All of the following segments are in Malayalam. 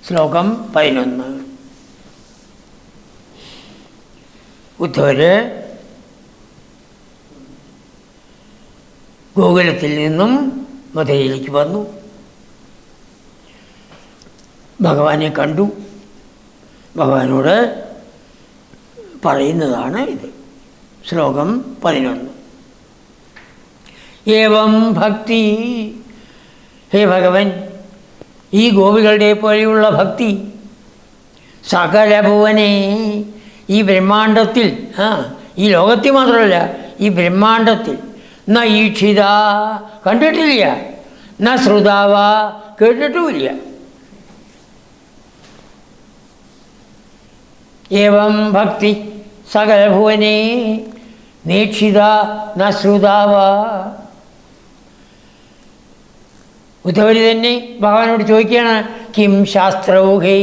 ശ്ലോകം 11. ഉദ്ധവര് ഗോകുലത്തിൽ നിന്നും മധുരയിലേക്ക് വന്നു. ഭഗവാനെ കണ്ടു. ഭഗവാനോട് പറയുന്നതാണ് ഇത്. ശ്ലോകം 11. ഏവം ഭക്തി, ഹേ ഭഗവൻ, ഈ ഗോപികളുടെ പോലെയുള്ള ഭക്തി സകല ഭുവനെ, ഈ ബ്രഹ്മാണ്ടത്തിൽ, ഈ ലോകത്തിൽ മാത്രമല്ല, ഈ ബ്രഹ്മാണ്ടത്തിൽ ന ഈക്ഷിത, കണ്ടിട്ടില്ല, ന ശ്രുതാവ, കേട്ടിട്ടുമില്ല. ഏവം ഭക്തി സകല ഭുവനെ നീക്ഷിത ന ശ്രുതാവ. ഉദ്ധവര് തന്നെ ഭഗവാനോട് ചോദിക്കുകയാണ്, കിം ശാസ്ത്രൗഹൈ,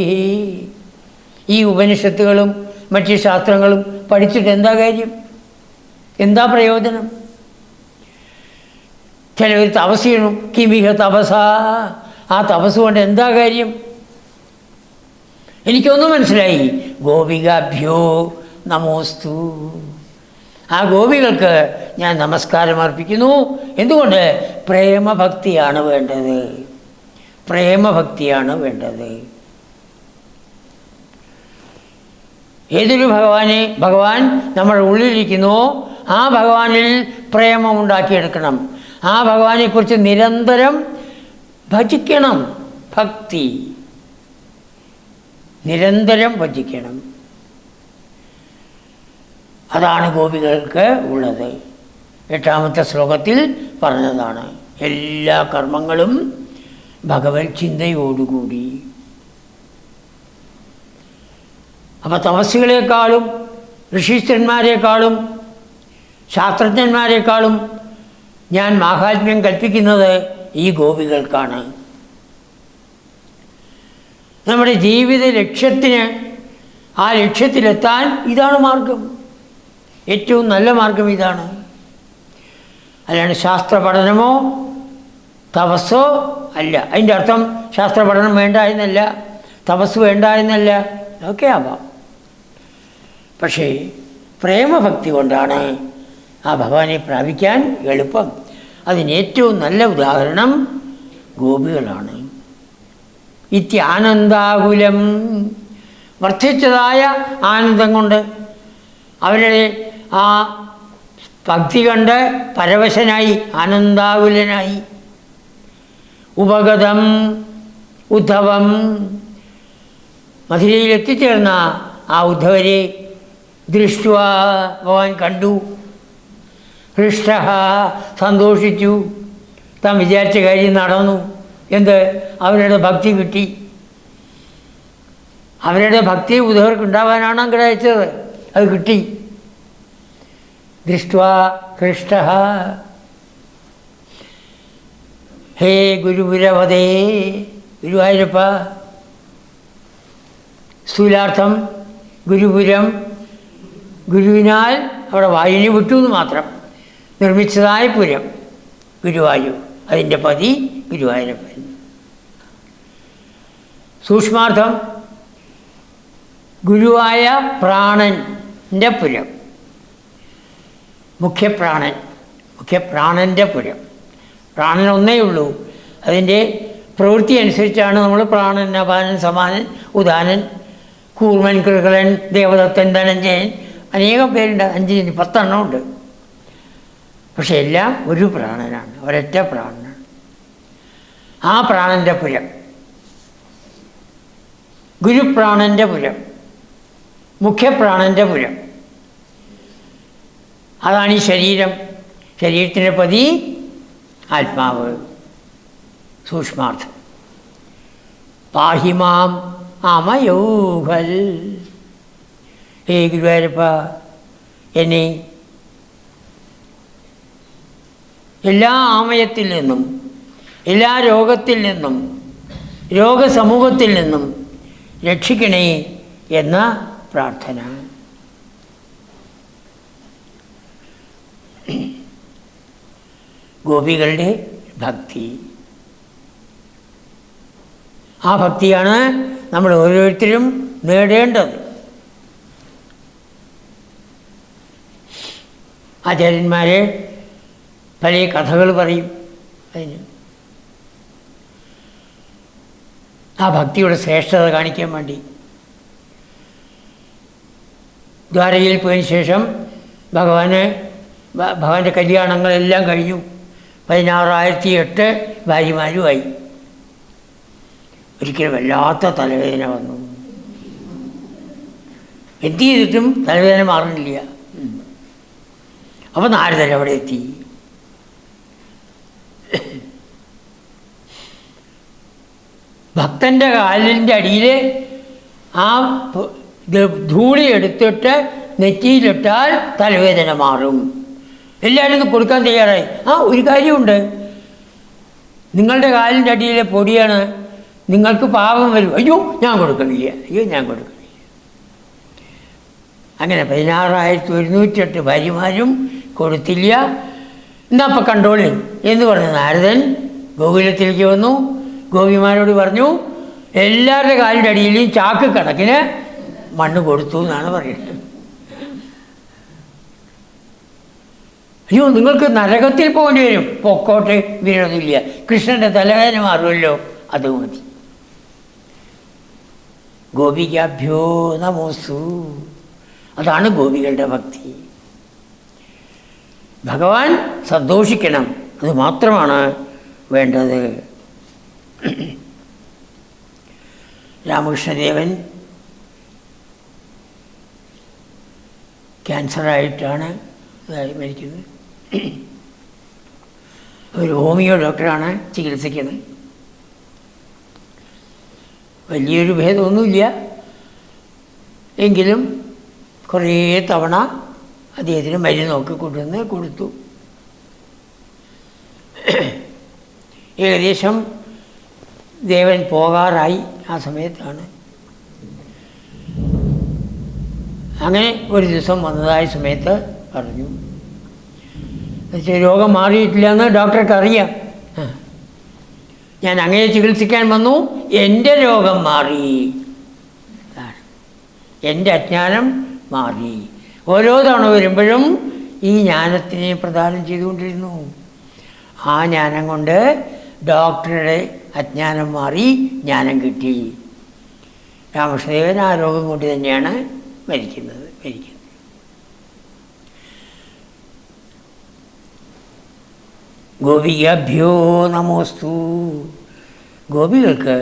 ഈ ഉപനിഷത്തുകളും മറ്റ് ശാസ്ത്രങ്ങളും പഠിച്ചിട്ട് എന്താ കാര്യം, എന്താ പ്രയോജനം? ചിലവർ തപസ് ചെയ്യണം, കിമിഹ തപസ, ആ തപസ് കൊണ്ട് എന്താ കാര്യം? എനിക്കൊന്നും മനസ്സിലായി. ഗോപികാഭ്യോ നമോസ്തു, ആ ഗോപികൾക്ക് ഞാൻ നമസ്കാരം അർപ്പിക്കുന്നു. എന്തുകൊണ്ട്? പ്രേമഭക്തിയാണ് വേണ്ടത്, പ്രേമഭക്തിയാണ് വേണ്ടത്. ഏതൊരു ഭഗവാൻ നമ്മുടെ ഉള്ളിലിരിക്കുന്നുവോ ആ ഭഗവാനിൽ പ്രേമമുണ്ടാക്കിയെടുക്കണം. ആ ഭഗവാനെക്കുറിച്ച് നിരന്തരം ഭജിക്കണം. ഭക്തി നിരന്തരം ഭജിക്കണം. അതാണ് ഗോപികൾക്ക് ഉള്ളത്. 8ാമത്തെ ശ്ലോകത്തിൽ പറഞ്ഞതാണ്. എല്ലാ കർമ്മങ്ങളും ഭഗവത് ചിന്തയോടുകൂടി. അപ്പം തപസ്സുകളെക്കാളും ഋഷീശ്വരന്മാരെക്കാളും ശാസ്ത്രജ്ഞന്മാരെക്കാളും ഞാൻ മാഹാത്മ്യം കൽപ്പിക്കുന്നത് ഈ ഗോപികൾക്കാണ്. നമ്മുടെ ജീവിത ലക്ഷ്യത്തിന്, ആ ലക്ഷ്യത്തിലെത്താൻ ഇതാണ് മാർഗം. ഏറ്റവും നല്ല മാർഗം ഇതാണ്. അല്ലാണ്ട് ശാസ്ത്ര പഠനമോ തപസ്സോ അല്ല. അതിൻ്റെ അർത്ഥം ശാസ്ത്ര പഠനം വേണ്ട എന്നല്ല, തപസ് വേണ്ട എന്നല്ല, ഒക്കെ ആവാം. പക്ഷേ പ്രേമഭക്തി കൊണ്ടാണ് ആ ഭഗവാനെ പ്രാപിക്കാൻ എളുപ്പം. അതിന് ഏറ്റവും നല്ല ഉദാഹരണം ഗോപികളാണ്. ഇത്യാനന്ദാകുലം, വർദ്ധിച്ചതായ ആനന്ദം കൊണ്ട്, അവരുടെ ആ ഭക്തി കണ്ട് പരവശനായി, ആനന്ദാകുലനായി. ഉപഗതം ഉദ്ധവം, മധുരയിൽ എത്തിച്ചേർന്ന ആ ഉദ്ധവരെ ദൃഷ്ട്വാ ഭഗവാൻ കണ്ടു. ഹൃഷ്ട, സന്തോഷിച്ചു. താൻ വിചാരിച്ച കാര്യം നടന്നു. എന്ത്? അവരുടെ ഭക്തി കിട്ടി. അവരുടെ ഭക്തി ഉദ്ധവർക്ക് ഉണ്ടാവാനാണ് അങ്ങോട്ട് അയച്ചത്. അത് കിട്ടി. ദൃഷ്ട്വാ ഹൃഷ്ട, ഹേ ഗുരുപുരവതേ, ഗുരുവായൂരപ്പ. സ്ഥൂലാർത്ഥം ഗുരുപുരം, ഗുരുവിനാൽ അവിടെ വായുവിനെ വിട്ടു എന്ന് മാത്രം. നിർമ്മിച്ചതായ പുരം ഗുരുവായൂർ, അതിൻ്റെ പതി ഗുരുവായൂരപ്പൻ. സൂക്ഷ്മാർത്ഥം ഗുരുവായ പ്രാണൻ്റെ പുരം, മുഖ്യപ്രാണൻ, മുഖ്യപ്രാണൻ്റെ പുരം. പ്രാണൻ ഒന്നേ ഉള്ളൂ. അതിൻ്റെ പ്രവൃത്തി അനുസരിച്ചാണ് നമ്മൾ പ്രാണൻ, അപാനൻ, സമാനൻ, ഉദാനൻ, കൂർമൻ, കൃകളൻ, ദേവദത്തൻ, ധനഞ്ജയൻ, അനേകം പേരുണ്ട്. 5, 10 എണ്ണം ഉണ്ട്. പക്ഷെ എല്ലാം ഒരു പ്രാണനാണ്, ഒരൊറ്റ പ്രാണനാണ്. ആ പ്രാണൻ്റെ പുരം, ഗുരുപ്രാണൻ്റെ പുരം, മുഖ്യപ്രാണൻ്റെ പുരം. അതാണ് ഈ ശരീരം. ശരീരത്തിൻ്റെ പതി ആത്മാവ്, സൂക്ഷ്മാർത്ഥം. പാഹിമാം ആമയോഹൽ, ഹേ ഗുരുവായൂരപ്പ, എന്നെ എല്ലാ ആമയത്തിൽ നിന്നും, എല്ലാ രോഗത്തിൽ നിന്നും, രോഗസമൂഹത്തിൽ നിന്നും രക്ഷിക്കണേ എന്ന പ്രാർത്ഥന. ഗോപികളുടെ ഭക്തി. ആ ഭക്തിയാണ് നമ്മൾ ഓരോരുത്തരും നേടേണ്ടത്. ആചാര്യന്മാർ പല കഥകൾ പറയും അതിന്. ആ ഭക്തിയുടെ ശ്രേഷ്ഠത കാണിക്കാൻ വേണ്ടി. ദ്വാരകയിൽ പോയതിന് ശേഷം ഭഗവാന്റെ കല്യാണങ്ങളെല്ലാം കഴിഞ്ഞു. 16,008 ഭാര്യമാരുമായി. ഒരിക്കലും വല്ലാത്ത തലവേദന വന്നു. എന്ത് ചെയ്തിട്ടും തലവേദന മാറുന്നില്ല. അപ്പോൾ നാരദൻ അവിടെ എത്തി. ഭക്തൻ്റെ കാലിൻ്റെ അടിയിൽ ആ ധൂളി എടുത്തിട്ട് നെറ്റിയിലിട്ടാൽ തലവേദന മാറും. എല്ലാവരും ഇത് കൊടുക്കാൻ തയ്യാറായി. ഒരു കാര്യമുണ്ട്, നിങ്ങളുടെ കാലിൻ്റെ അടിയിലെ പൊടിയാണ്, നിങ്ങൾക്ക് പാപം വരും. അയ്യോ ഞാൻ കൊടുക്കണില്ല. അങ്ങനെ 16,108 ഭാര്യമാരും കൊടുത്തില്ല. എന്നാ അപ്പം കണ്ടോളി എന്ന് പറഞ്ഞ നാരദൻ ഗോകുലത്തിലേക്ക് വന്നു. ഗോപിമാരോട് പറഞ്ഞു, എല്ലാവരുടെ കാലിൻ്റെ അടിയിലും ചാക്ക് കണക്കിന് മണ്ണ് കൊടുത്തു എന്നാണ് പറയുന്നത്. അയ്യോ നിങ്ങൾക്ക് നരകത്തിൽ പോകേണ്ടി വരും. പൊക്കോട്ടെ, വിനോദമില്ല. കൃഷ്ണൻ്റെ തലവേദന മാറുമല്ലോ, അത് മതി. ഗോപികാഭ്യോ നമോസ്തു. അതാണ് ഗോപികളുടെ ഭക്തി. ഭഗവാൻ സന്തോഷിക്കണം, അത് മാത്രമാണ് വേണ്ടത്. രാമകൃഷ്ണദേവൻ ക്യാൻസറായിട്ടാണ് മരിക്കുന്നത്. ഒരു ഹോമിയോ ഡോക്ടറാണ് ചികിത്സിക്കുന്നത്. വലിയൊരു ഭേദമൊന്നുമില്ല. എങ്കിലും കുറേ തവണ അദ്ദേഹത്തിന് മരുന്നൊക്കെ കൊണ്ടുവന്ന് കൊടുത്തു. ഏകദേശം ദേവൻ പോകാറായി ആ സമയത്താണ്. അങ്ങനെ ഒരു ദിവസം വന്നതായ സമയത്ത് പറഞ്ഞു, രോഗം മാറിയിട്ടില്ല എന്ന് ഡോക്ടർക്ക് അറിയാം. ഞാൻ അങ്ങനെ ചികിത്സിക്കാൻ വന്നു, എൻ്റെ രോഗം മാറി, എൻ്റെ അജ്ഞാനം മാറി. ഓരോ തവണ വരുമ്പോഴും ഈ ജ്ഞാനത്തിനെ പ്രദാനം ചെയ്തുകൊണ്ടിരുന്നു. ആ ജ്ഞാനം കൊണ്ട് ഡോക്ടറുടെ അജ്ഞാനം മാറി, ജ്ഞാനം കിട്ടി. രാമകൃഷ്ണദേവൻ ആ രോഗം കൊണ്ട് തന്നെയാണ് മരിക്കുന്നത്. ഗോപികാഭ്യോ നമോസ്തു. ഗോപികൾക്ക്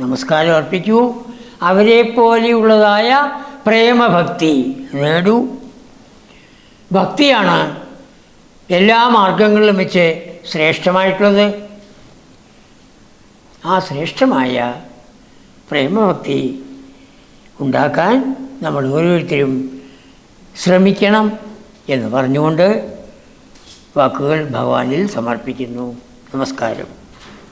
നമസ്കാരം അർപ്പിക്കൂ. അവരെ പോലെയുള്ളതായ പ്രേമഭക്തി നേടൂ. ഭക്തിയാണ് എല്ലാ മാർഗങ്ങളിലും വെച്ച് ശ്രേഷ്ഠമായിട്ടുള്ളത്. ആ ശ്രേഷ്ഠമായ പ്രേമഭക്തി ഉണ്ടാക്കാൻ നമ്മൾ ഓരോരുത്തരും ശ്രമിക്കണം എന്ന് പറഞ്ഞുകൊണ്ട് വാക്കുകൾ ഭഗവാനിൽ സമർപ്പിക്കുന്നു. നമസ്കാരം.